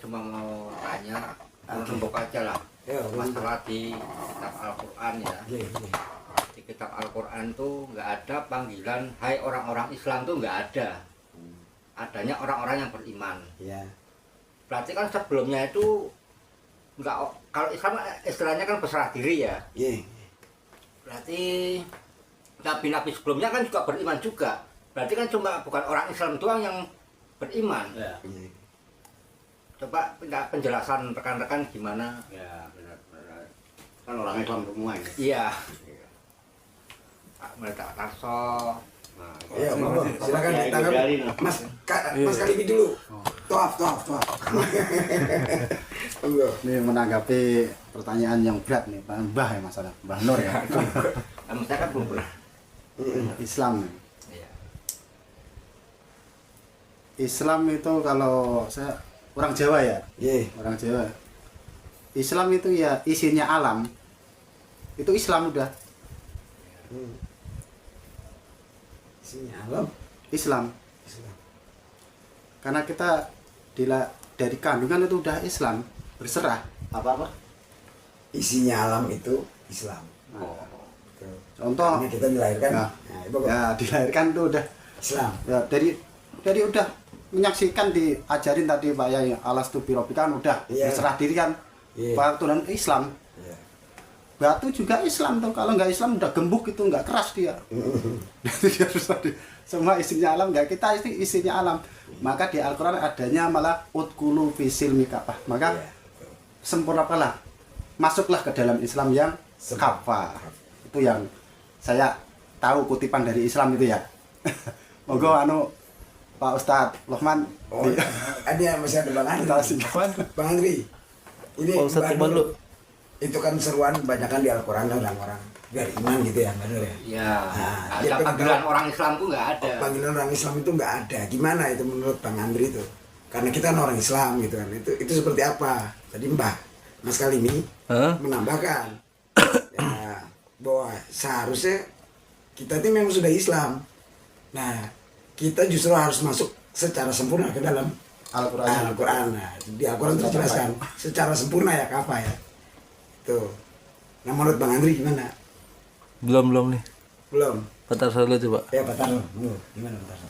cuma mau tanya, untuk aja lah masalah di kitab Al-Quran ya. Di kitab Al-Quran tuh nggak ada panggilan hai orang-orang Islam tuh nggak ada. Adanya orang-orang yang beriman. Ya. Berarti kan sebelumnya itu nggak, kalau Islam istilahnya kan berserah diri ya. Berarti nabi-nabi sebelumnya kan juga beriman juga. Berarti kan cuma bukan orang Islam doang yang beriman. Ya. Coba penjelasan rekan-rekan gimana? Ya benar-benar. Kan orang Islam semua ini. Iya. Pak Meletak Tarso. Nah, ya, silakan ditangkap. Mas Kalimi dulu. Toaf. Ini menanggapi pertanyaan yang berat nih, Mbah ya masalah Mbah Nur ya. Saya kan belum pernah. Islam. Islam itu kalau saya orang Jawa ya, orang Jawa. Islam itu ya isinya alam. Itu Islam udah. Isinya alam. Islam. Karena kita dari kandungan itu udah Islam, berserah. Apa? Isinya alam itu Islam. Contoh. Ini kita dilahirkan. Ya dilahirkan itu udah Islam. Ya dari udah menyaksikan diajarin tadi Pak Yai alastu birobika kan udah berserah diri kan. Pak Tuhan Islam. Batu juga Islam tuh, kalau nggak Islam udah gembuk itu nggak keras dia. Dia semua isinya alam, nggak kita isinya alam. Maka di Al-Quran adanya malah utkulu fisil mikapah. Maka sempurnakanlah, masuklah ke dalam Islam yang kafah. Itu yang saya tahu kutipan dari Islam itu ya. Monggo Pak Ustadz Lohman. Ada masih ada Bang Andri. Bang Andri. Ini Pak Ustadz Lohman itu kan seruan kebanyakan di Al-Quran orang-orang biar iman gitu ya, benar ya? Iya. Ada panggilan orang Islam tuh nggak ada. Panggilan orang Islam itu nggak ada. Gimana itu menurut Bang Andri itu? Karena kita kan orang Islam gitu kan. Itu seperti apa? Tadi Mas Kalimi menambahkan ya, bahwa seharusnya kita ini memang sudah Islam. Nah, kita justru harus masuk secara sempurna ke dalam Al-Quran. Nah, di Al-Quran terjelaskan secara sempurna ya apa ya? Tuh. Nah, menurut Bang Andri gimana? Belum nih. Belum. Pak Tarso dulu coba. Ya, Pak Tarso. Gimana Pak Tarso?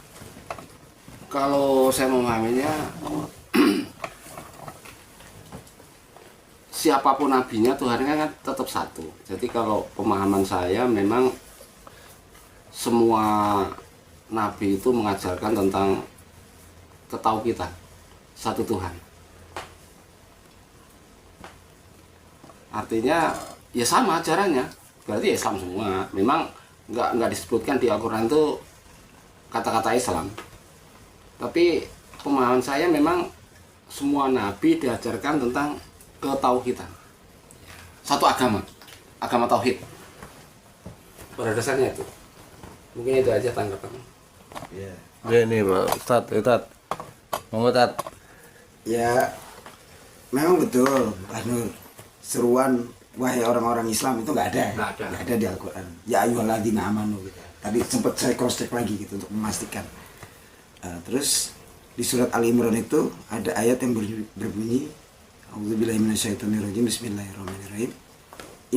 Kalau saya memahaminya siapapun nabinya Tuhannya kan tetap satu. Jadi kalau pemahaman saya memang semua nabi itu mengajarkan tentang ketauhidan satu Tuhan. Artinya ya sama ajarannya, berarti ya Islam semua. Memang nggak disebutkan di Al-Quran itu kata-kata Islam, tapi pemahaman saya memang semua nabi diajarkan tentang ketauhidan, satu agama tauhid. Pada dasarnya itu, mungkin itu aja tanggapan. Ya ini Pak Ustadz, monggo Ustadz. Ya, memang betul, Pak Nur. Seruan wahai orang-orang Islam itu nggak ada di Al-Quran. Ya ayyuhalladzina amanu gitu. Tadi sempat saya cross check lagi gitu untuk memastikan. Terus di surat Ali Imran itu ada ayat yang berbunyi A'udzubillahi minasyaitonirrajim bismillahirrahmanirrahim.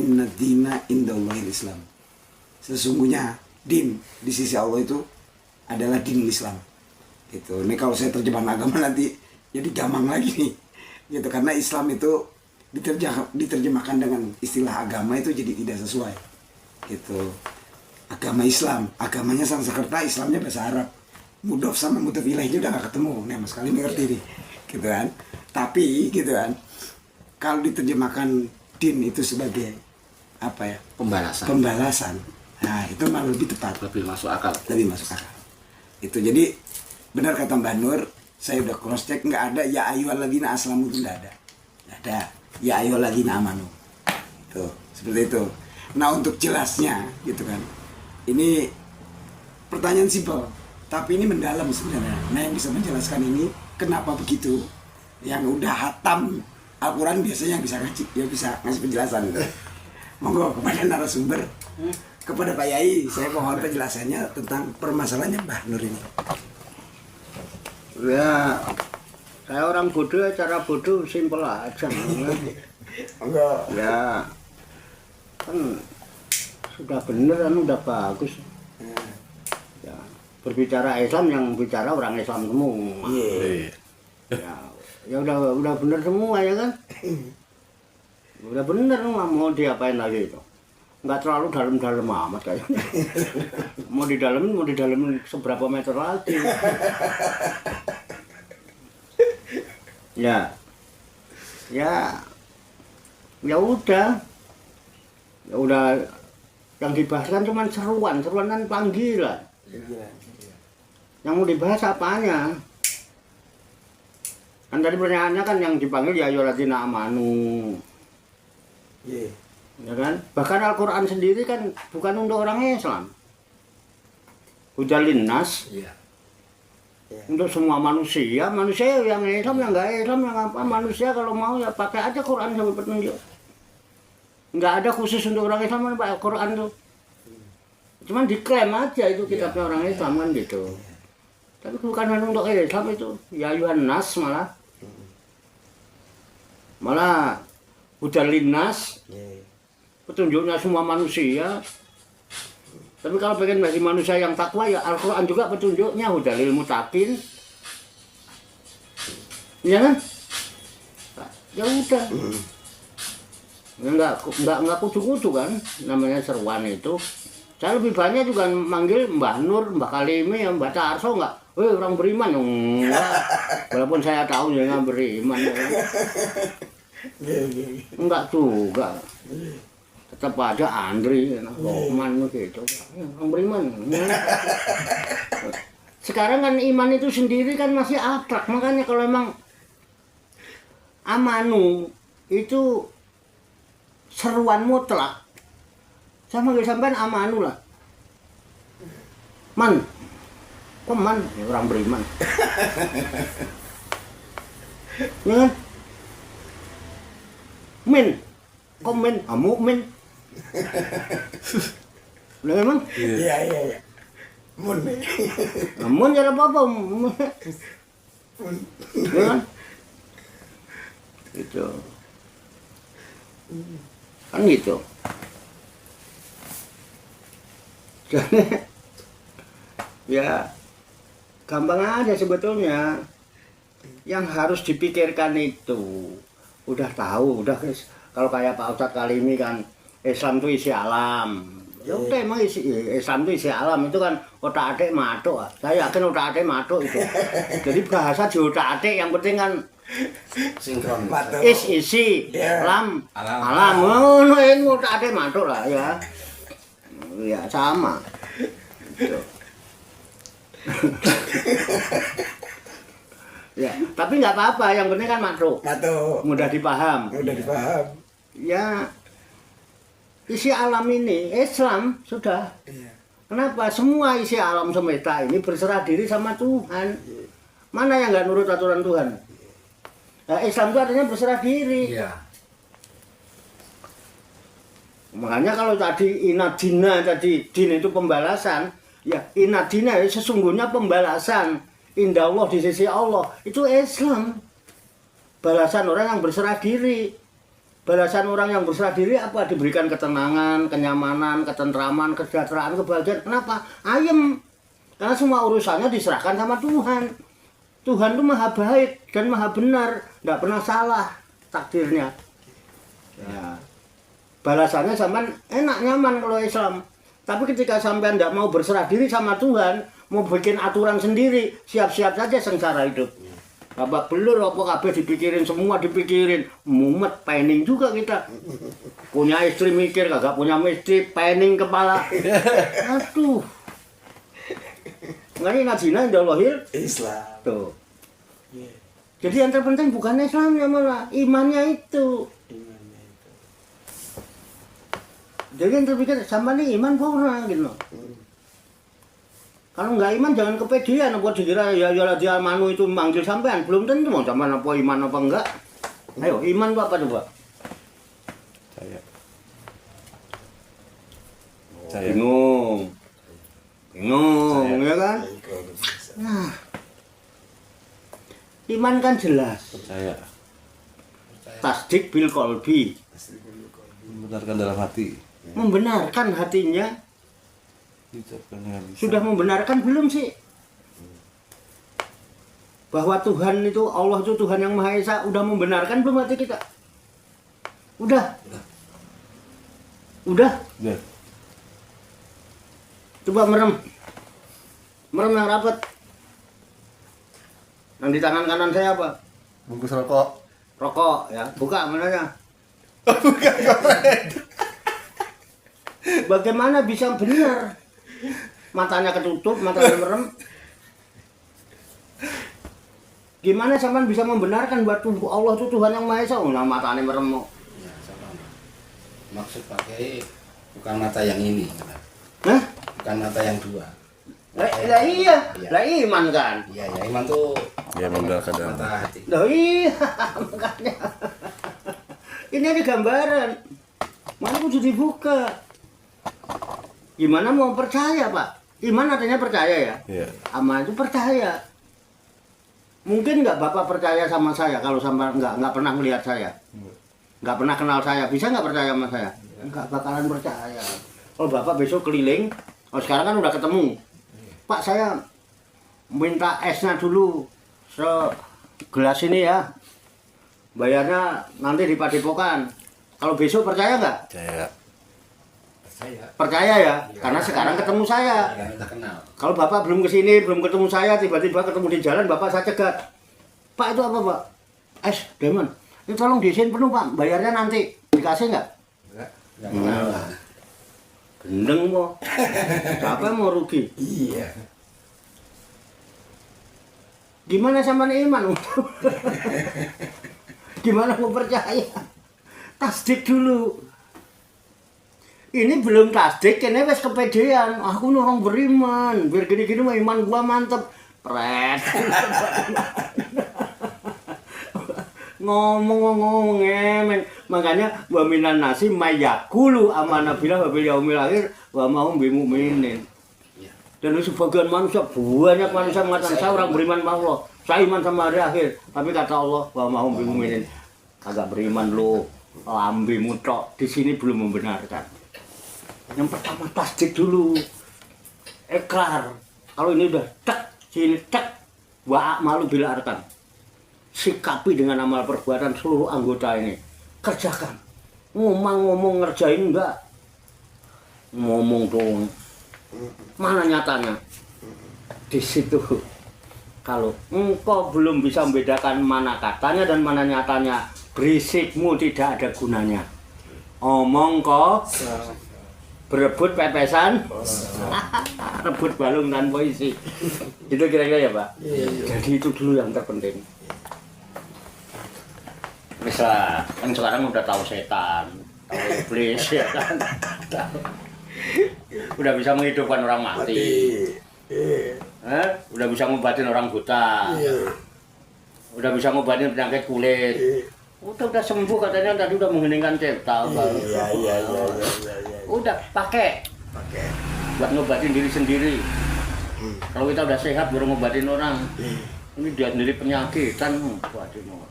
Inna dina indallahil Islam. Sesungguhnya din di sisi Allah itu adalah dinul Islam. Gitu. Ini kalau saya terjemahan agama nanti jadi gamang lagi nih. Gitu, karena Islam itu diterjemahkan dengan istilah agama itu jadi tidak sesuai gitu. Agama Islam, agamanya Sanskerta, Islamnya bahasa Arab. Mudhof sama mudhof ilaihnya udah gak ketemu. Nah, Mas Kali mengerti nih gitu kan. Tapi gitu kan, kalau diterjemahkan din itu sebagai apa ya, pembalasan, nah itu malah lebih tepat, lebih masuk akal. Itu jadi benar kata Mbak Nur, saya udah cross check, nggak ada ya ayyuhalladzina aslamu itu nggak ada. Ya ayyuhalladzina amanu. Tuh, seperti itu. Nah, untuk jelasnya gitu kan. Ini pertanyaan simpel, tapi ini mendalam sebenarnya. Nah, yang bisa menjelaskan ini kenapa begitu? Yang udah hatam Al-Quran biasanya yang bisa ngasih penjelasan gitu. Monggo kepada narasumber, kepada Pak Yai, saya mohon penjelasannya tentang permasalahannya Mbah Nur ini. Ya, Saya orang bodoh, cara bodoh simpel aja. Enggak. Ya, kan sudah bener kan udah bagus. Ya, berbicara Islam yang bicara orang Islam semua. Ya udah bener semua ya kan. Udah bener mau diapain lagi itu. Nggak terlalu dalam-dalam amat kayaknya. Mau didalemin seberapa meter lagi. Ya udah yang dibahas kan cuma seruan kan panggilan. Yang mau dibahas apanya? Kan tadi pertanyaannya kan yang dipanggil ya ayyuhalladzina amanu. Ya kan? Bahkan Al-Qur'an sendiri kan bukan untuk orang Islam. Hudal linnas. Untuk semua manusia yang Islam, yang nggak Islam, yang apa, manusia kalau mau ya pakai aja Quran sebagai petunjuk. Nggak ada khusus untuk orang Islam pakai Quran tuh. Cuman diklaim aja itu kitabnya orang Islam kan gitu. Tapi bukan hanya untuk Islam itu, ya ayuhan nas malah hudal linnas, petunjuknya semua manusia. Tapi kalau pengen bagi manusia yang takwa ya Al-Quran juga petunjuknya hudalil muttaqin. Iya kan? Ya udah. Enggak kucu-kucu kan namanya seruan itu. Saya lebih banyak juga manggil Mbah Nur, Mbah Kalimi, Mbah Tarso enggak. Orang beriman enggak. Walaupun saya tahu dia enggak beriman ya. Enggak juga. Tetap ada Andri, Rohman gitu, orang beriman. Sekarang kan iman itu sendiri kan masih abstrak, makanya kalau emang amanu itu seruan mutlak, saya manggil sampean amanu lah. Man, kok man? Ya, orang beriman. Ya kan? Min, kok min? Mukmin. Udah memang? Iya. Mun ya apa-apa. Ya kan? Gitu. Kan gitu. Jadi ya gampang aja sebetulnya. Yang harus dipikirkan itu udah tahu, udah kalau kayak Pak Ustadz Kalimi kan Islam itu isi alam. Ya udah emang Islam itu isi alam itu kan otak-atik matuk. Saya yakin otak-atik matuk itu. Jadi bahasa di otak-atik yang penting kan Sinkron. isi alam. Ngono ini otak-atik matuk lah ya. Ya sama. Gitu. Ya, tapi nggak apa-apa, yang penting kan matuk. Mudah dipaham. Ya, isi alam ini Islam sudah. Kenapa? Semua isi alam semesta ini berserah diri sama Tuhan. Mana yang nggak nurut aturan Tuhan? Nah, Islam itu artinya berserah diri. Makanya kalau tadi inadina, tadi din itu pembalasan, ya inadina sesungguhnya pembalasan. Indah Allah di sisi Allah itu Islam. Balasan orang yang berserah diri. Balasan orang yang berserah diri apa? Diberikan ketenangan, kenyamanan, ketentraman, kesejahteraan, kebahagiaan. Kenapa? Ayem. Karena semua urusannya diserahkan sama Tuhan. Tuhan itu maha baik dan maha benar, tidak pernah salah takdirnya. Ya. Balasannya sampean enak nyaman kalau Islam. Tapi ketika sampean tidak mau berserah diri sama Tuhan, mau bikin aturan sendiri, siap-siap saja sengsara hidup. Babak belur apa kabeh dipikirin, semua dipikirin. Mumet, pening juga kita. Punya istri mikir, kagak punya istri, pening kepala. Aduh. Nggak ini ngajina yang lahir Islam. Tuh. Jadi yang terpenting bukan Islamnya malah, imannya itu. Jadi yang terpikir, sama nih iman pura gitu. Kalau nggak iman jangan kepedean, apa dikira ya dia manu itu manggil sampean, belum tentu mau sampean apa iman apa enggak. Ayo, iman itu apa coba? Saya. Bingung, ya kan? Nah, Iman kan jelas. Percaya. Tasdik bil qalbi. Membenarkan dalam hati. Membenarkan hatinya. Diucapkan dengan lisan. Sudah membenarkan belum sih? Bahwa Tuhan itu, Allah itu Tuhan yang Maha Esa, udah membenarkan belum hati kita? Udah? Udah? Ya. Coba merem. Merem yang rapat. Yang di tangan kanan saya apa? Bungkus rokok. Rokok ya. Buka mananya? Bagaimana bisa benar? Matanya ketutup, matanya merem. Gimana sampean bisa membenarkan bahwa Allah itu Tuhan yang Maha Esa? Oh, nah, matanya merem. Ya, sama. Maksud pakai bukan mata yang ini. Hah? Bukan mata yang dua. Lah iya, lah iman kan. Iya, ya iman tuh Ya membenarkan dalam mata hati. hati. Lah iya, makanya. Ini ada gambaran. Mana kudu dibuka. Gimana mau percaya, Pak? Iman artinya percaya ya? Iya. Amal itu percaya. Mungkin nggak Bapak percaya sama saya kalau sampai nggak pernah melihat saya, nggak pernah kenal saya, bisa nggak percaya sama saya? Nggak bakalan percaya. Kalau Bapak besok keliling, oh sekarang kan udah ketemu, Pak saya minta esnya dulu segelas ini ya, bayarnya nanti di Padepokan. Kalau besok percaya nggak? Percaya. Percaya ya, karena sekarang ketemu saya. Ya, kita kenal. Kalau Bapak belum kesini, belum ketemu saya, tiba-tiba ketemu di jalan, Bapak saya cegat. Pak itu apa Pak? Es, Demon. Ini tolong diisiin penuh Pak, bayarnya nanti. Dikasih nggak? Enggak kenal lah. Gendeng mau. Siapa yang mau rugi? Iya. Gimana sama iman? Gimana mau percaya? Tasdik dulu. Ini belum tasdik, ini wes kepedean. Aku orang beriman, biar gini-gini mah iman gua mantep. Pret. Ngomong ngemen. Makanya wa minan nasi mayakulu amanah billah wa bil yaumil akhir wa ma hum bimu'minin. Dan sebagian manusia, banyak manusia mengatakan saya orang beriman sama Allah, saya iman sama hari akhir. Tapi kata Allah, wa ma hum bimu'minin. Kagak beriman lu, lambimu tok. Di sini belum membenarkan. Yang pertama tasdik dulu, ikrar. Kalau ini udah tek, sini tek, wa malu bila arkan. Sikapi dengan amal perbuatan seluruh anggota ini. Kerjakan. Ngomong ngerjain enggak? Ngomong dong. Mana nyatanya? Di situ. Kalau engkau belum bisa membedakan mana katanya dan mana nyatanya, berisikmu tidak ada gunanya. Omong kok. Berebut pepesan, rebut balung dan puisi. Itu kira-kira ya Pak? Jadi itu dulu yang terpenting. Misal, kan sekarang udah tahu setan, tahu iblis ya kan? Udah bisa menghidupkan orang mati. Udah bisa ngobatin orang buta. Udah bisa ngobatin penyakit kulit. Udah sembuh katanya, tadi udah mengheningkan cipta. Iya. Udah pakai buat ngobatin diri sendiri. Kalau kita udah sehat baru ngobatin orang. Ini dia sendiri penyakitan ngobatin orang.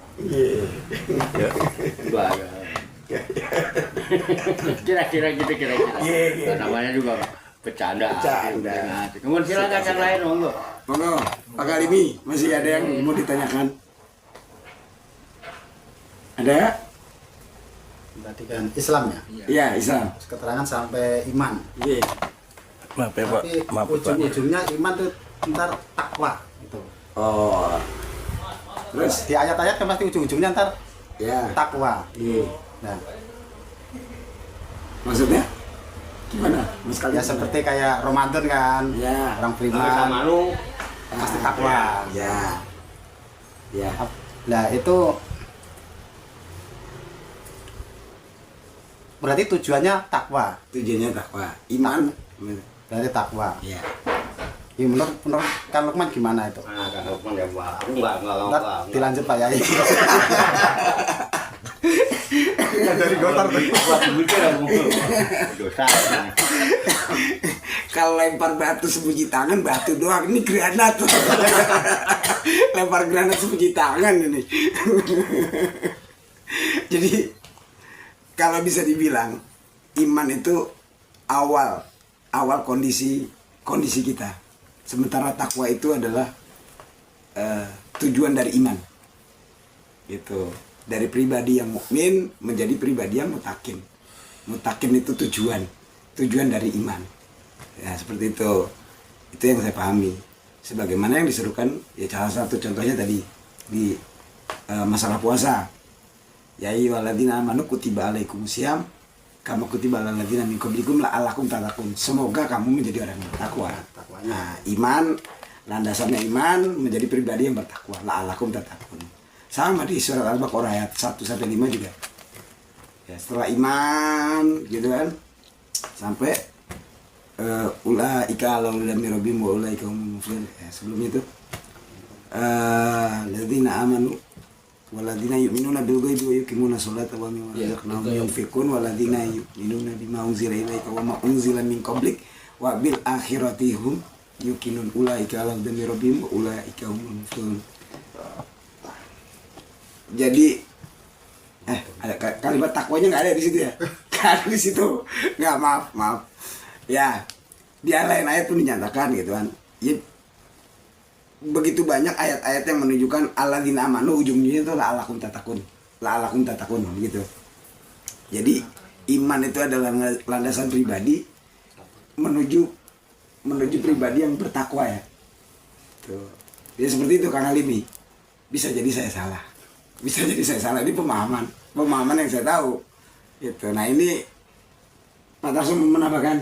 Bahaya. Kira-kira gitu kira-kira. Namanya juga bercanda. Kemudian silakan yang lain monggo. Monggo, Pak Kalimi, masih ada yang mau ditanyakan? Ada? Berarti kan Islam ya? Iya, Islam. Keterangan sampai iman. Iya. Maaf ya Pak. Tapi Maaf Pak. ujung-ujungnya iman tuh ntar takwa gitu. Oh. Terus? Di ayat-ayat kan pasti ujung-ujungnya ntar Ya. takwa. Iya. Nah, Maksudnya? Gimana? Mas ya kalian seperti kayak Ramadan kan, Ya. orang Sama beriman lu pasti takwa. Ya. Ya. Nah itu berarti tujuannya takwa, Tujuannya takwa. Iman. berarti takwa. Ya. Ya, menurut kan Lukman gimana itu? nah, kan hukum ya Pak. Enggak. Ntar dilanjut Pak Yai. Dari Gotar tuh. Buat mikir aku. Dosa. Kalau lempar batu sembunyi tangan, batu doang. Ini granat. lempar granat sebiji tangan ini. Jadi kalau bisa dibilang iman itu awal kondisi kita. Sementara takwa itu adalah tujuan dari iman. Gitu. Dari pribadi yang mukmin menjadi pribadi yang mutakin. Mutakin itu tujuan dari iman. Ya seperti itu. Itu yang saya pahami. Sebagaimana yang diserukan, ya salah satu contohnya tadi di masalah puasa. Ya ayyuhalladzina amanu kutiba alaikumusiyam kama kutiba alal ladzina min qablikum la'allakum tattaqun. Semoga kamu menjadi orang yang bertakwa. Nah, iman, landasannya iman menjadi pribadi yang bertakwa. La'allakum tattaqun. Sama di surat Al-Baqarah ayat 1 sampai 5 juga. Ya, setelah iman gitu kan sampai ulaika ala hudan min rabbihim wa ulaika humul muflihun. Sebelum itu ladzina amanu walladzina yu'minuna bil ghaibi wa yuqimuna sholata wa mimma razaqnahum yunfiqun walladzina yu'minuna bima unzila ilaika wa ma unzila min qablik wa bil akhirati hum yuqinun ulaika ala hudan min rabbihim wa ulaika humul muflihun. Jadi ada kalimat takwanya nggak ada di situ ya? Nggak ada di situ. Nggak, maaf. Ya, di lain ayat pun dinyatakan gitu kan. Ya, begitu banyak ayat-ayat yang menunjukkan alladzina amanu ujungnya itu la'allakum tattaqun gitu. Jadi iman itu adalah landasan pribadi menuju pribadi yang bertakwa ya. Tuh. Ya seperti itu Kang Alimi. Bisa jadi saya salah. Ini pemahaman yang saya tahu. Gitu. Nah ini Pak Tarso menambahkan.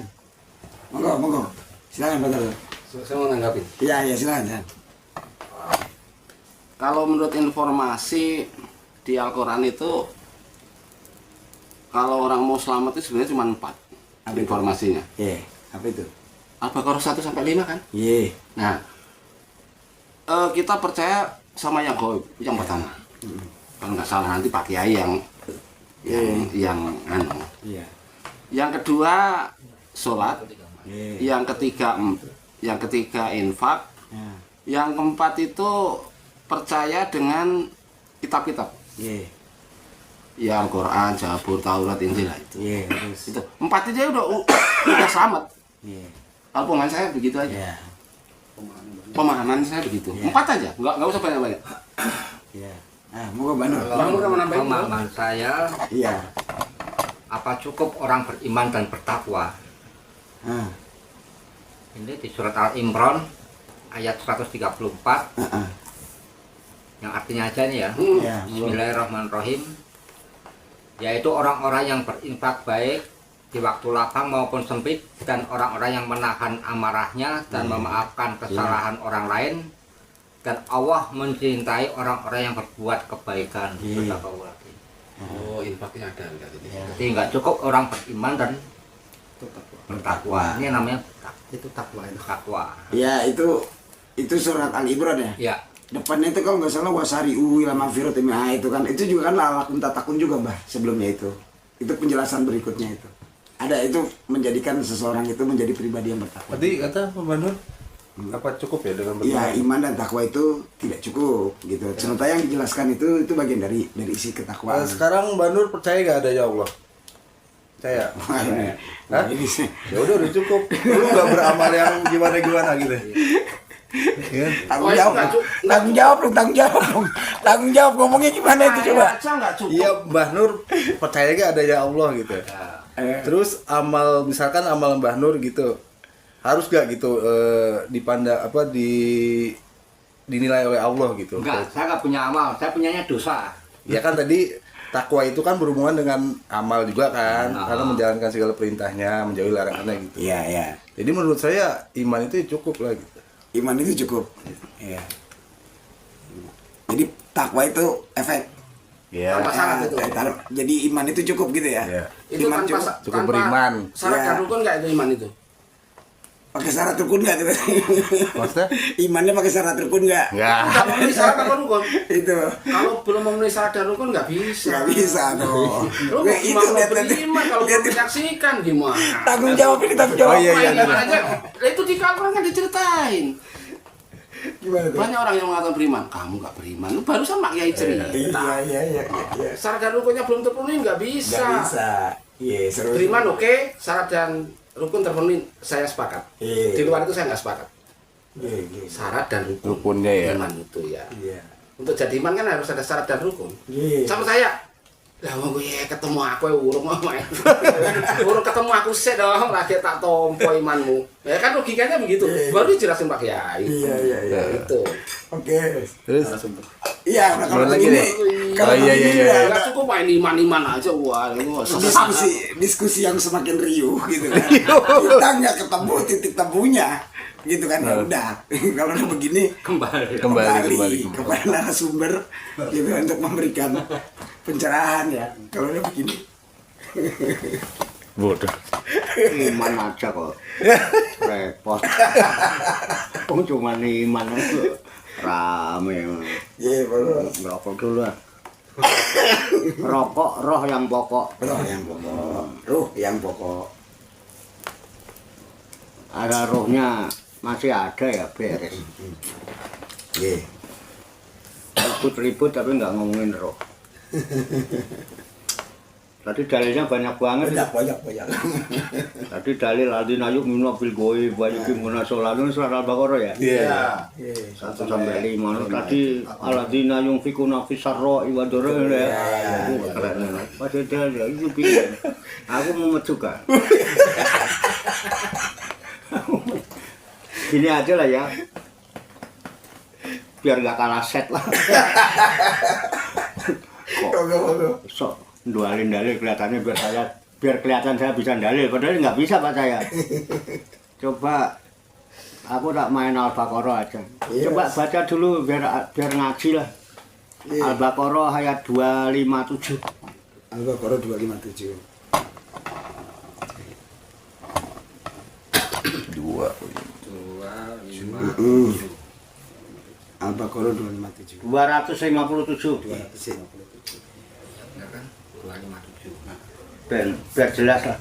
Monggo. Silakan Pak Tarso. Saya mau nanggapin. Iya silakan. Kalau menurut informasi di Al-Quran itu, kalau orang mau selamat itu sebenarnya cuma 4 informasinya. Iya, apa itu? Al-Baqarah 1 sampai 5 kan? Iya. Nah, kita percaya sama yang gaib, yang pertama. Kalau nggak salah nanti Pak Kiai yang anu. Iya. Yang kedua sholat. Iya. Yang ketiga infak. Ya. Yang keempat itu percaya dengan kitab-kitab. Iya. Ya Al-Quran, Zabur, Taurat, Injil itu. Iya, terus. Itu 4 aja udah selamat. Iya. Kalau pemahaman saya begitu aja. Iya. Pemahaman saya begitu. Iya. 4 aja, nggak usah banyak-banyak. Iya. Nah, moga Banur. Pemahaman saya, Iya. apa cukup orang beriman dan bertakwa? Ah. Ini di surat Al-Imran ayat 134 yang artinya aja nih ya. Iya. Bismillahirrahmanirrahim. Yaitu orang-orang yang berinfak baik di waktu lapang maupun sempit, dan orang-orang yang menahan amarahnya dan memaafkan kesalahan orang lain, dan Allah mencintai orang-orang yang berbuat kebaikan. Oh, infaknya ada enggak ini? Jadi nggak cukup orang beriman dan bertakwa. Ini namanya Itu takwa itu. takwa. Ya, itu surat Al-Imran ya. Ya. Depannya itu kalau nggak salah wasari'u ila magfiratin itu kan. Itu juga kan la'allakum tattaqun juga, Mbah, sebelumnya itu. Itu penjelasan berikutnya itu. Ada itu menjadikan seseorang itu menjadi pribadi yang bertakwa. Tadi kata Pak Banur, apa cukup ya dengan Iya, beriman? iman dan takwa itu tidak cukup gitu. Sementara yang dijelaskan itu bagian dari isi ketakwaan. Sekarang Banur percaya gak ada ya Allah? Percaya? Wah, ini. Hah? Ini sih. Ya udah cukup. Lu gak beramal yang gimana gitu. Iya. Tanggung jawab ngomongnya gimana itu coba. Iya, Mbah Nur percaya gak ada ya Allah gitu. Terus misalkan amal Mbah Nur gitu, harus gak gitu dipandang dinilai oleh Allah gitu? Enggak, saya nggak punya amal, saya punyanya dosa. Ya kan tadi takwa itu kan berhubungan dengan amal juga kan, karena menjalankan segala perintahnya, menjauhi larangannya gitu. Iya, iya. Jadi menurut saya iman itu cukup lah gitu. Iman itu cukup. Iya. Jadi takwa itu efek. Iya. Tanpa syarat itu. Jadi iman itu cukup gitu ya. Iya. Itu Iman cukup beriman. Syarat Ya. dan rukun nggak itu iman itu? Pakai syarat rukun nggak tuh? Maksudnya? Imannya pakai syarat rukun nggak? Enggak. Nggak memenuhi syarat apa rukun? Itu Kalau belum memenuhi syarat dan rukun nggak bisa. nggak bisa dong. Lu Nah, cuma mau lihat, beriman, kalau belum menyaksikan gimana? tanggung jawab ini tanggung jawab. Oh, iya, iya. Gimana aja? Lah itu di Al-Quran kan diceritain. Gimana tuh? Banyak orang yang mengatakan beriman, kamu nggak beriman. Lu barusan Mak Kiai cerita. Iya. Syarat dan rukunnya belum terpenuhi nggak bisa. Nggak bisa. Iya, seru. Beriman oke, syarat dan rukun terpenuhi saya sepakat. Di luar itu saya nggak sepakat. Iya. Syarat dan rukun. Rukunnya ya. Iman itu ya. Iya. Untuk jadi iman kan harus ada syarat dan rukun. Iya. Sama saya. Lah mau gue ketemu aku urung main. Urung ketemu aku sih dong, lagi tak tompo imanmu. Ya kan logikanya begitu. Baru dijelasin Pak Kiai. Iya. Itu. Oke. Terus Iya, kalau lagi begini, deh. kalau Oh, iya. begini Enggak cukup main iman-iman aja. Wah, itu diskusi yang semakin riuh gitu kan. Kita nggak ketemu titik temunya gitu kan, ya udah. Kalau udah begini Kembali. Kembali. kepada narasumber gitu untuk memberikan pencerahan ya. Kalau udah begini bodoh. Iman aja kok. Repot. Oh cuma iman aja. Rame. ya baru Ngerokok dulu lah. Rokok roh yang pokok. ruh yang pokok. Ada rohnya masih ada ya beres. Iya. Ribut-ribut tapi nggak ngomongin roh. Tadi dalilnya banyak banget. Banyak. Tadi dalil ladina yu'minuna bil ghaib wa yuqimuna sholata surat Al-Baqarah ya. Iya. 1 sampai 5. Tadi aladina yunfikuna fis sarra'i wa dharra'i ya. Keren. Padahal dia itu bingung. Aku mumet juga. Gini aja lah ya. Biar nggak kalah set lah. Sok dualin dalil kelihatannya biar kelihatan saya bisa dalil, padahal nggak bisa Pak saya. Coba aku tak main Al-Baqarah aja. Coba baca dulu biar ngaji lah. Al-Baqarah ayat 257. Al-Baqarah 257. 257. Al-Baqarah 257. 257. 257. Ya kan? 257. Biar jelas lah.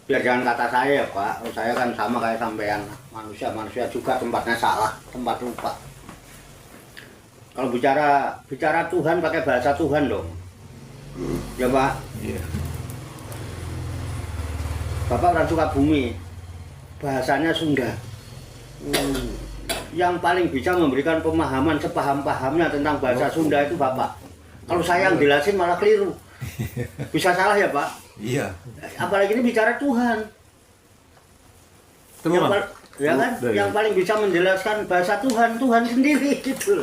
Biar jangan kata saya ya Pak, saya kan sama kayak sampean, manusia juga tempatnya salah, tempat lupa. Kalau bicara Tuhan pakai bahasa Tuhan dong. Ya Pak. Iya. Bapak orang Sukabumi, bahasanya Sunda. Yang paling bisa memberikan pemahaman sepaham-pahamnya tentang bahasa Sunda itu Bapak. Kalau saya yang jelasin malah keliru. Bisa salah ya Pak? Iya. Apalagi ini bicara Tuhan. Ya kan? Yang paling bisa menjelaskan bahasa Tuhan sendiri gitu.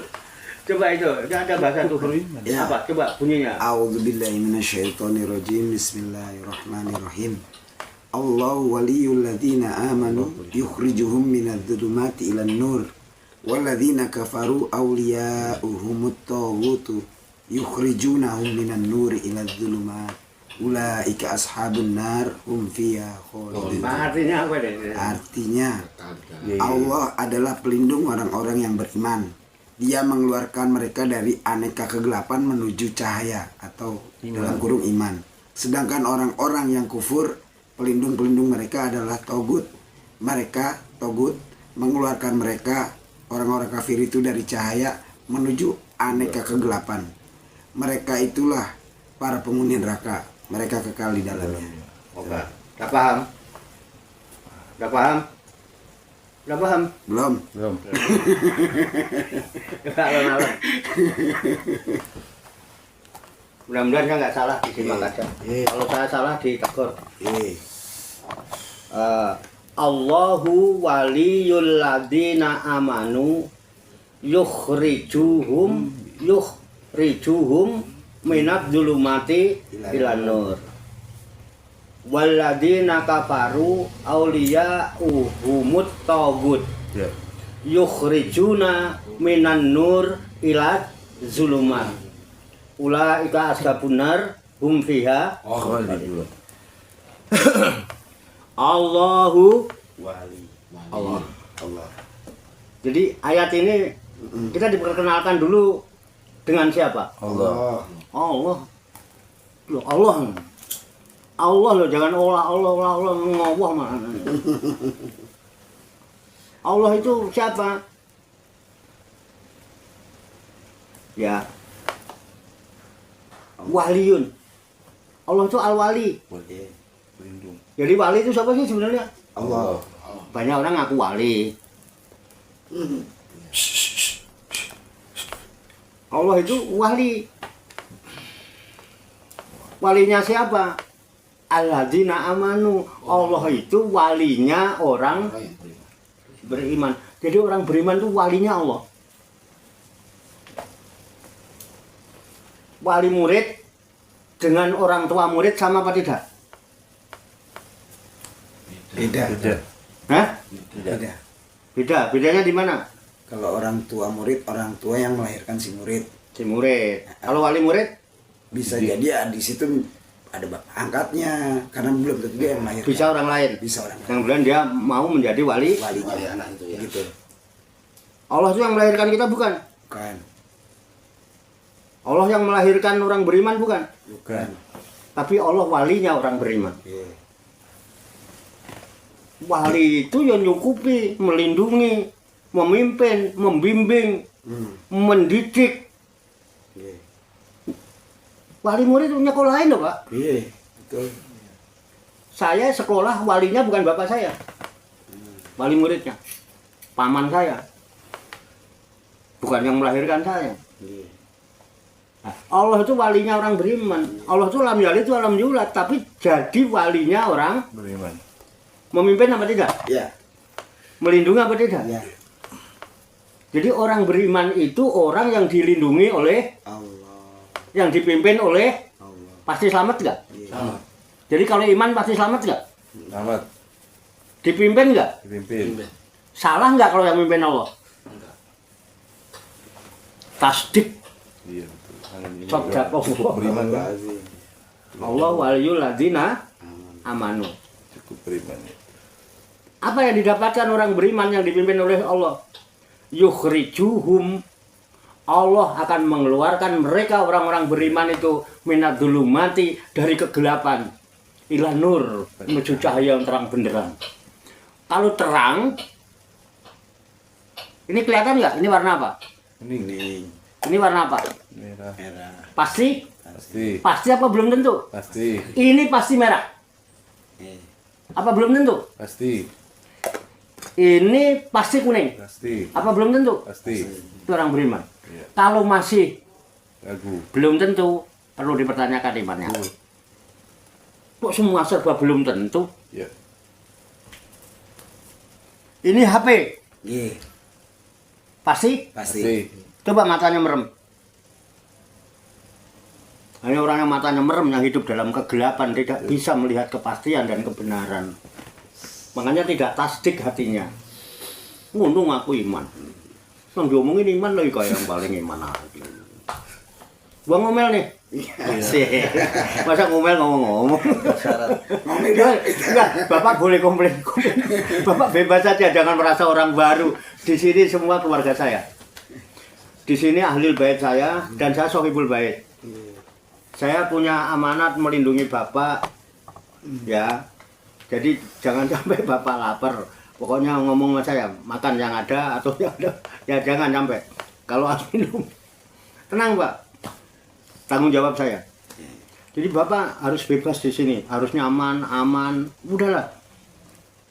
Coba itu, ada bahasa Tuhan. Ya. Apa? Coba bunyinya. A'udzubillahi minasyaitonirrajim. Bismillahirrahmanirrahim. Allahu waliyul ladzina amanu yukhrijuhum minadh-dhulumati ilan nur walladzina kafaru awliya'uhumut taghutu yukhrijunahum minan nuri iladh-dhulumat ulaika ashabun nar hum fiha khalidun. Artinya apa deh? Artinya Allah adalah pelindung orang-orang yang beriman. Dia mengeluarkan mereka dari aneka kegelapan menuju cahaya atau dalam kurung iman. Sedangkan orang-orang yang kufur, pelindung-pelindung mereka adalah togut. Mereka, togut, mengeluarkan mereka, orang-orang kafir itu dari cahaya menuju aneka kegelapan. Mereka itulah para penghuni neraka. Mereka kekal di dalamnya. Oke. Udah paham? Udah paham? Udah paham? Belum? Alon-alon. Mudah-mudahan saya nggak salah disimak aja. Kalau saya salah ditegur. Allahu waliyul ladzina amanu yukhrijuhum minadh dhulumati ilan nur walladzina kafaru awliya'uhumut taghut yukhrijuna minan nur ila zulumat ulaika ashabun nar hum fiha khalidun. Allahu wali. Allah. Jadi ayat ini kita diperkenalkan dulu dengan siapa? Allah. Loh, Allah loh, jangan Allah ngawah mana. Allah itu siapa? Ya. Waliyun. Allah itu al-wali. Pelindung. Jadi wali itu siapa sih sebenarnya? Allah. Banyak orang ngaku wali. Allah itu wali. Walinya siapa? Alladzina amanu. Allah itu walinya orang beriman. Jadi orang beriman itu walinya Allah. Wali murid dengan orang tua murid sama apa tidak? Beda. Hah? Beda. Beda. Bedanya di mana? Kalau orang tua murid, orang tua yang melahirkan si murid. Si murid. Kalau wali murid? Bisa jadi ya di situ ada bapak angkatnya, karena belum tentu dia yang melahirkan. Bisa orang lain. Bisa orang lain. Yang kemudian dia mau menjadi wali. Walinya anak itu ya. gitu. Allah itu yang melahirkan kita bukan? Bukan. Allah yang melahirkan orang beriman bukan? Bukan. Tapi Allah walinya orang beriman. Iya. Wali itu yang nyukupi, melindungi, memimpin, membimbing, mendidik. Iya. Wali murid punya sekolah lain loh Pak. Iya. Betul. Saya sekolah walinya bukan bapak saya. Wali muridnya. Paman saya. Bukan yang melahirkan saya. Iya. Nah, Allah itu walinya orang beriman. Allah itu lam yalid wa lam yulad, tapi jadi walinya orang Beriman. memimpin apa tidak? Iya. Melindungi apa tidak? Iya. Jadi orang beriman itu orang yang dilindungi oleh, Allah. yang dipimpin oleh, Allah. pasti selamat nggak? Iya. Jadi kalau iman pasti selamat nggak? Selamat. Dipimpin nggak? Dipimpin. Salah nggak kalau yang mimpin Allah? Tasdik. Iya betul. Sadaqallah. Beriman kan? Allah waliyul ladzina amanu. Cukup beriman ya. Apa yang didapatkan orang beriman yang dipimpin oleh Allah? Yukhrijuhum. Allah akan mengeluarkan mereka orang-orang beriman itu minadzulumati, dari kegelapan ila nur, menuju cahaya yang terang benderang. Kalau terang, ini kelihatan nggak? Ini warna apa? Ini Ini warna apa? merah. Merah. Pasti? Pasti. Pasti apa belum tentu? Pasti. Ini pasti merah. Iya. Apa belum tentu? Pasti. Ini pasti kuning. Pasti. Apa belum tentu? Pasti. Itu orang beriman. Iya. Kalau masih Ragu. belum tentu, perlu dipertanyakan imannya. Kok semua serba belum tentu? Ya. Ini HP. Iya. Pasti? Pasti. Coba matanya merem. Hanya orang yang matanya merem, yang hidup dalam kegelapan, tidak bisa melihat kepastian dan kebenaran. Makanya tidak tasdik hatinya. Untung aku iman. Nang diomongin iman lagi kayak yang paling iman lagi. Gua ngomel nih. Asik. Masa ngomel ngomong-ngomong. Enggak, Bapak boleh komplain. Bapak bebas saja, jangan merasa orang baru. Di sini semua keluarga saya. Di sini ahli bait saya dan saya sohibul bait. Saya punya amanat melindungi Bapak. Ya. Jadi jangan sampai Bapak lapar. Pokoknya ngomong sama saya, makan yang ada atau yang ada. Ya jangan sampai. Kalau harus minum. Tenang, Pak. Tanggung jawab saya. Jadi Bapak harus bebas di sini, harus nyaman, aman. Udahlah.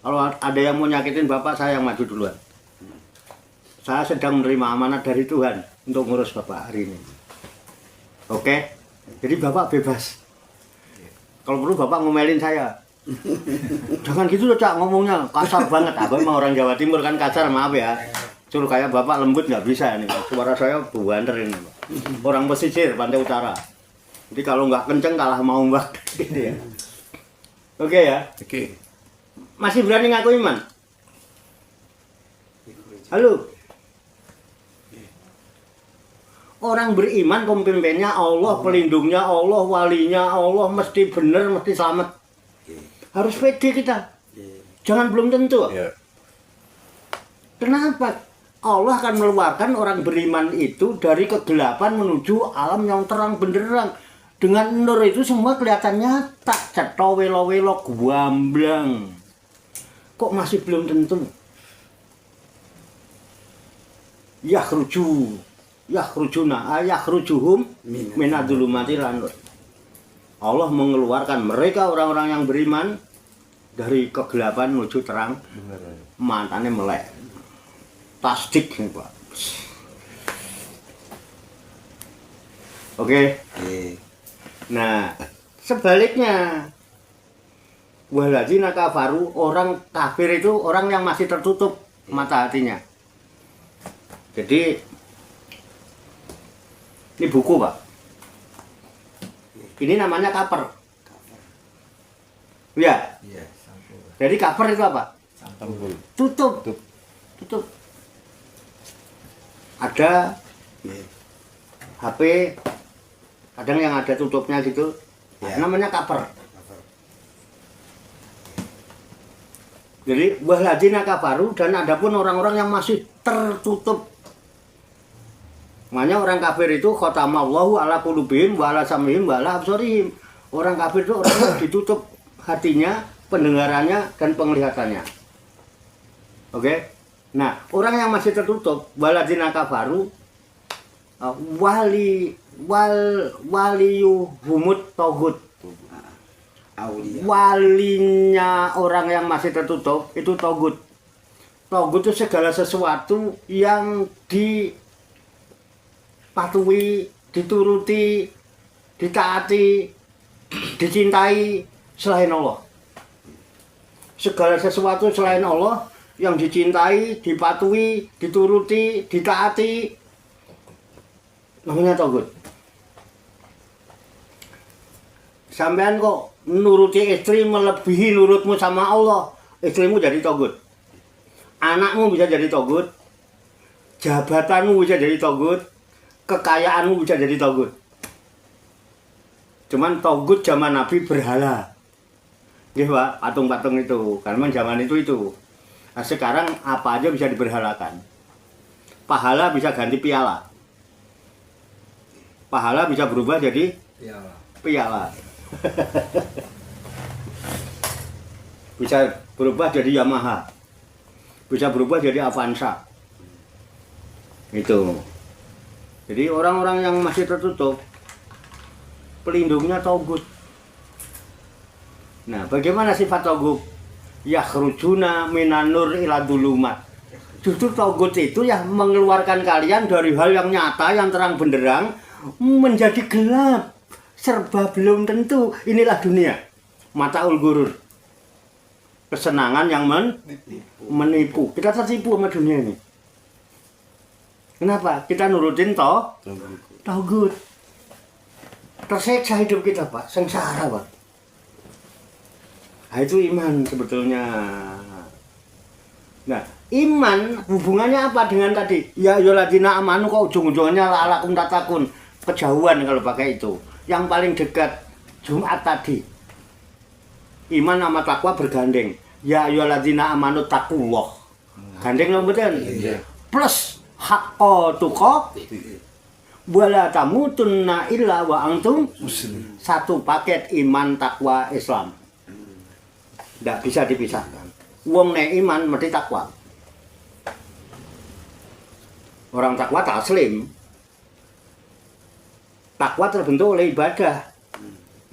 Kalau ada yang mau nyakitin Bapak, saya yang maju duluan. Saya sedang menerima amanat dari Tuhan untuk ngurus Bapak hari ini. Oke? Jadi Bapak bebas. Kalau perlu Bapak ngomelin saya. Jangan gitu loh, Cak, ngomongnya kasar banget. Aku emang orang Jawa Timur kan kasar, maaf ya. Suruh kayak Bapak lembut nggak bisa ini. Suara saya buanter ini. Orang pesisir, pantai utara. Jadi kalau nggak kenceng kalah mau mbak. Gitu ya. Oke ya. Oke. Masih berani ngaku iman? Halo? Orang beriman pemimpinnya Allah, pelindungnya Allah, walinya Allah, mesti benar, mesti selamat. Harus pede kita. Jangan belum tentu. Ya. Kenapa? Allah akan mengeluarkan orang beriman itu dari kegelapan menuju alam yang terang benderang. Dengan nur itu semua kelihatan nyata, cetha welo-welo guamblang. Kok masih belum tentu? Yakhruju yakhrujuhum minadzulumati lan Allah mengeluarkan mereka orang-orang yang beriman dari kegelapan menuju terang. Matane melek. Tasdik nih, Pak. Oke. Nah, sebaliknya waladina kafaru, orang kafir itu orang yang masih tertutup mata hatinya. Jadi ini buku, Pak. Ini namanya cover. Ya. Jadi cover itu apa? Tutup. Ada HP, kadang yang ada tutupnya gitu. Namanya cover. Jadi waladina kafaru, dan adapun orang-orang yang masih tertutup. Makanya orang kafir itu khotamallahu ala qulubihim wa ala sam'ihim wa ala absarihim. Orang kafir itu orang yang ditutup hatinya, pendengarannya dan penglihatannya. Oke? Nah, orang yang masih tertutup waladina kafaru waliyuhumut togut. Walinya orang yang masih tertutup itu togut. Togut itu segala sesuatu yang dipatuhi, dituruti, ditaati, dicintai selain Allah. Segala sesuatu selain Allah yang dicintai, dipatuhi, dituruti, ditaati namanya togut. Sampean kok nuruti istri melebihi nurutmu sama Allah, istrimu jadi togut. Anakmu bisa jadi togut, jabatanmu bisa jadi togut, kekayaanmu bisa jadi togut. Cuman togut zaman Nabi berhala. Nggih, Pak, patung-patung itu. Karena zaman itu. Nah, sekarang apa aja bisa diberhalakan. Pahala bisa ganti piala. Pahala bisa berubah jadi piala. Bisa berubah jadi Yamaha, bisa berubah jadi Avanza. Itu. Jadi orang-orang yang masih tertutup, pelindungnya togut. Nah, bagaimana sifat togut? Yakhrujuna minan nur ila dzulumat. Justru togut itu yang mengeluarkan kalian dari hal yang nyata, yang terang benderang, menjadi gelap. Serba belum tentu. Inilah dunia. Mataul gurur. Kesenangan yang menipu. Kita tertipu sama dunia ini. Kenapa? Kita nurutin togut. Tersiksa hidup kita, Pak. Sengsara, Pak. Nah, itu iman sebetulnya. Nah, iman hubungannya apa dengan tadi? Ya ayyuhalladzina amanu, kok ujung-ujungnya la'alakum tattaqun. Kejauhan kalau pakai itu. Yang paling dekat Jumat tadi. Iman sama takwa bergandeng. Ya ayyuhalladzina amanu taqullah. Gandeng lho mboten? Plus haqqa tuqa wala tamutunna illa wa antum muslimun. Satu paket iman, takwa, Islam. Tidak bisa dipisahkan. Wong nek iman mesti takwa. Orang takwa taslim. Takwa terbentuk oleh ibadah.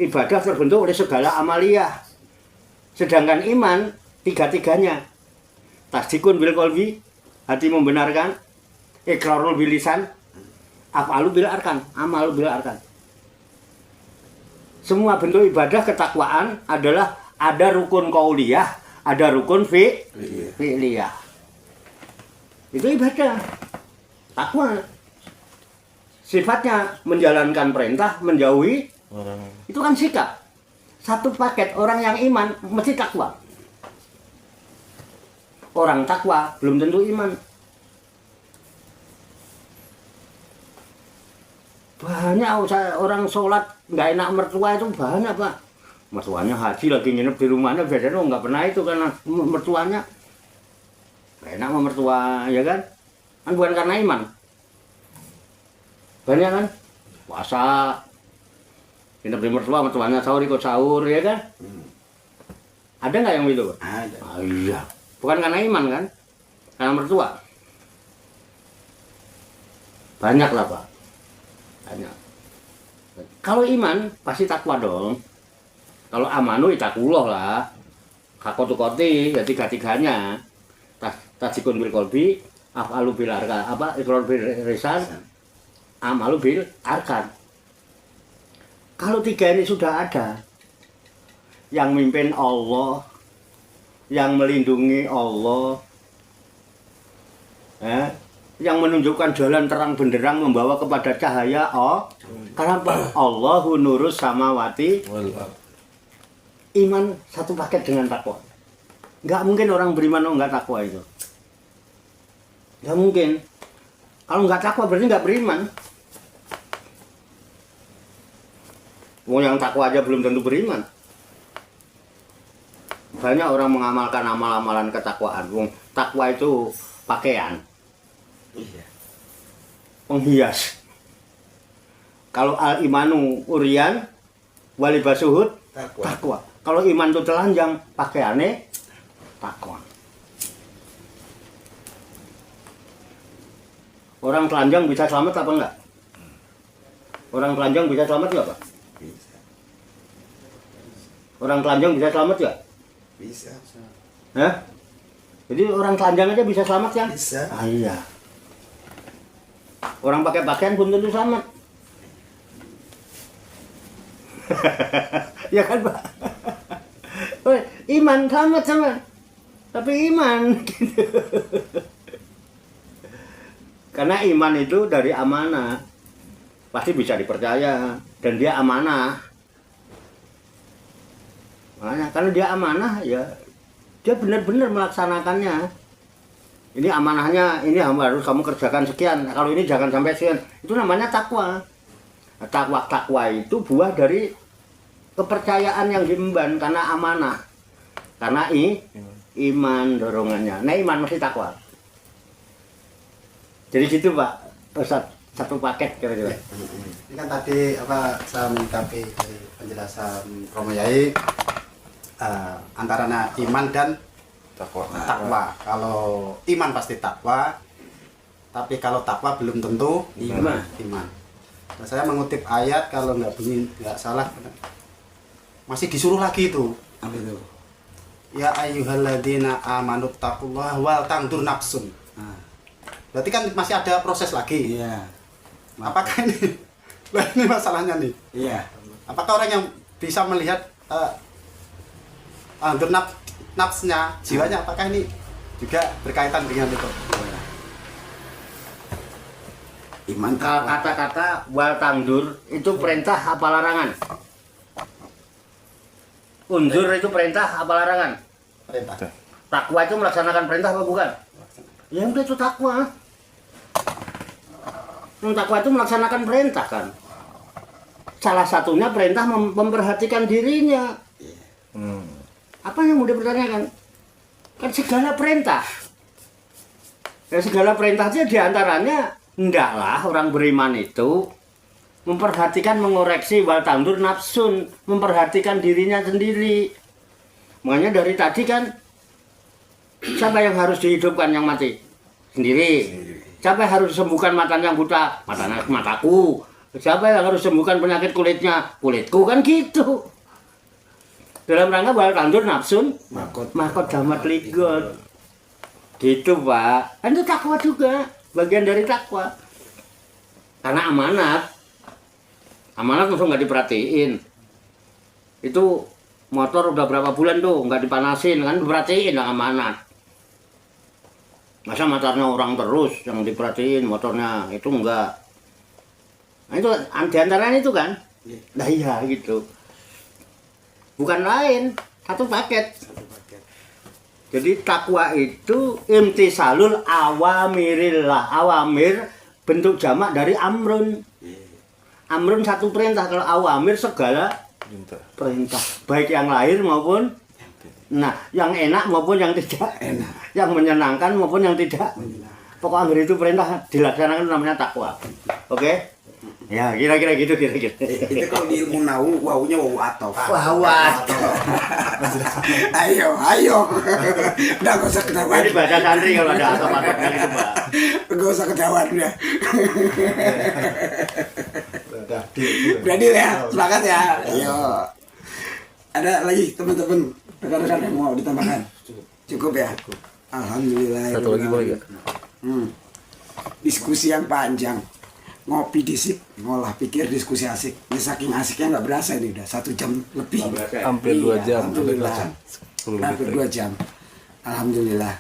Ibadah terbentuk oleh segala amaliyah. Sedangkan iman tiga-tiganya. Tasdikun bil qalbi, hati membenarkan, iqrarul bil lisan, af'alu bil arkan, amalu bil arkan. Semua bentuk ibadah ketakwaan adalah ada rukun qauliyah, ada rukun fi'liyah. Itu ibadah. Takwa sifatnya menjalankan perintah, menjauhi orang. Itu kan sikap. Satu paket. Orang yang iman mesti takwa. Orang takwa belum tentu iman. Banyak orang sholat nggak enak mertua itu banyak, Pak. Mertuanya haji lagi nginep di rumahnya, biasanya nggak pernah itu karena mertuanya nggak enak sama mertua, ya kan? Kan bukan karena iman. Banyak kan? Puasa. Nginep di mertuanya sahur ikut sahur, ya kan? Ada nggak yang itu? Ada. Ah, iya. Bukan karena iman kan? Karena mertua. Banyak lah Pak. Banyak. Kalau iman pasti takwa dong. Kalau amanu itakullah lah. Kakotu-koti ya tiga-tiganya. Tajikun bil kolbi, afalu bil arkan, apa ikrar bil risan, amalu bil arkan. Kalau tiga ini sudah ada, yang mimpin Allah, yang melindungi Allah, yang menunjukkan jalan terang benderang membawa kepada cahaya. Kenapa? Allahu nurus samawati. Iman satu paket dengan takwa. Nggak mungkin orang beriman nggak takwa itu. Nggak mungkin. Kalau nggak takwa berarti nggak beriman. Mau yang takwa aja belum tentu beriman. Banyak orang mengamalkan amal-amalan ketakwaan. Takwa itu pakaian, penghias. Kalau al-imanu urian, walibasuhud takwa. Kalau iman itu telanjang, pakaiannya takwa. Orang telanjang bisa selamat apa enggak? Orang telanjang bisa selamat enggak, Pak? Bisa. Orang telanjang bisa selamat enggak? Bisa. Hah? Jadi orang telanjang aja bisa selamat kan? Bisa. Ah, iya. Orang pakai pakaian belum tentu selamat. Ya kan, Pak? Iman selamat sama. Tapi iman gitu. Karena iman itu dari amanah. Pasti bisa dipercaya dan dia amanah. Makanya kalau dia amanah ya dia benar-benar melaksanakannya. Ini amanahnya, ini harus kamu kerjakan sekian. Kalau ini jangan sampai sekian. Itu namanya takwa. Takwa itu buah dari kepercayaan yang diemban karena amanah. Karena iman dorongannya. Nah, iman mesti takwa. Jadi situ Pak, satu paket kira-kira. Ini kan tadi saya menyikapi dari penjelasan Romo Yai antaranya iman dan takwa. Kalau iman pasti takwa, tapi kalau takwa belum tentu iman. Nah, saya mengutip ayat kalau nggak salah masih disuruh lagi itu. Apa itu? Ya ayyuhalladzina amanu taqullaha wal tangdur nafsun. Berarti kan masih ada proses lagi. Iya. Apakah ini? Nah, ini masalahnya nih. Iya. Apakah orang yang bisa melihat untuk nafsnya, jiwanya, apakah ini juga berkaitan dengan itu? Iman Kata-kata wal tangdur itu perintah apa larangan? Unzur itu perintah apa larangan? Perintah. Takwa itu melaksanakan perintah apa bukan? Ya udah itu takwa. Takwa itu melaksanakan perintah kan. Salah satunya perintah memperhatikan dirinya. Apa yang mau dipertanyakan? Kan segala perintah. Ya segala perintah aja diantaranya hendaklah orang beriman itu memperhatikan, mengoreksi wal tandur nafsun, memperhatikan dirinya sendiri. Makanya dari tadi kan siapa yang harus dihidupkan yang mati? Sendiri. Siapa yang harus disembuhkan matanya yang buta? Mataku. Siapa yang harus sembuhkan penyakit kulitnya? Kulitku, kan gitu. Dalam rangka wal tandur nafsun makot damat ligot. Gitu Pak. Itu takwa juga, bagian dari takwa. Karena amanat langsung nggak diperhatiin. Itu motor udah berapa bulan tuh nggak dipanasin, kan diperhatiin lah amanat. Masa motornya orang terus yang diperhatiin, motornya itu enggak. Nah itu diantaranya itu kan. Nah iya gitu. Bukan lain, satu paket. Jadi takwa itu imtisalul awamirillah. Awamir bentuk jamak dari amrun. Amrun satu perintah, kalau awamir segala perintah. Baik yang lahir maupun yang enak maupun yang tidak enak. Yang menyenangkan maupun yang tidak. Pokoknya itu perintah dilaksanakan namanya takwa. Oke? Ya, kira-kira gitu kira-kira. Itu kalau di ilmu nahu, wawunya wawu atof. Wawat. Ayo. Udah gak usah ketahuan. Ini bahasa santri kalau ada atop-atopnya gitu, Pak. Gak usah ketahuan udah. Berarti ya, semangat ya. Ayo. Ada lagi teman-teman rekan-rekan yang mau ditambahkan? Cukup ya. Alhamdulillah. Satu lagi boleh gak? Diskusi yang panjang, ngopi disip, ngolah pikir, diskusi asik. Ini saking asiknya nggak berasa ini udah 1 jam lebih. Hampir 2 jam. Alhamdulillah. Hampir 2 jam. Alhamdulillah.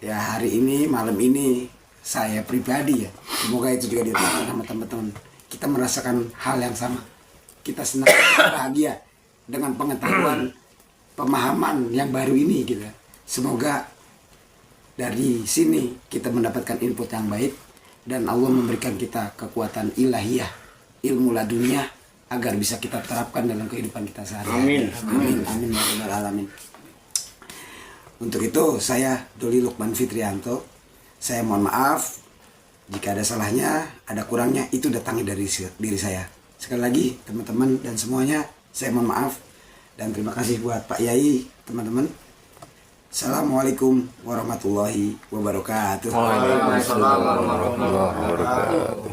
Ya hari ini, malam ini saya pribadi ya, semoga itu juga dirasakan sama teman-teman. Kita merasakan hal yang sama. Kita senang, bahagia dengan pengetahuan, pemahaman yang baru ini gitu. Semoga dari sini kita mendapatkan input yang baik dan Allah memberikan kita kekuatan ilahiyah, ilmu ladunia agar bisa kita terapkan dalam kehidupan kita sehari-hari. Amin ya rabbal alamin. Untuk itu saya Doli Lukman Fitrianto, saya mohon maaf jika ada salahnya, ada kurangnya, itu datangi dari diri saya. Sekali lagi teman-teman dan semuanya saya mohon maaf dan terima kasih buat Pak Yai, teman-teman. Assalamualaikum warahmatullahi wabarakatuh. Waalaikumsalam warahmatullahi wabarakatuh.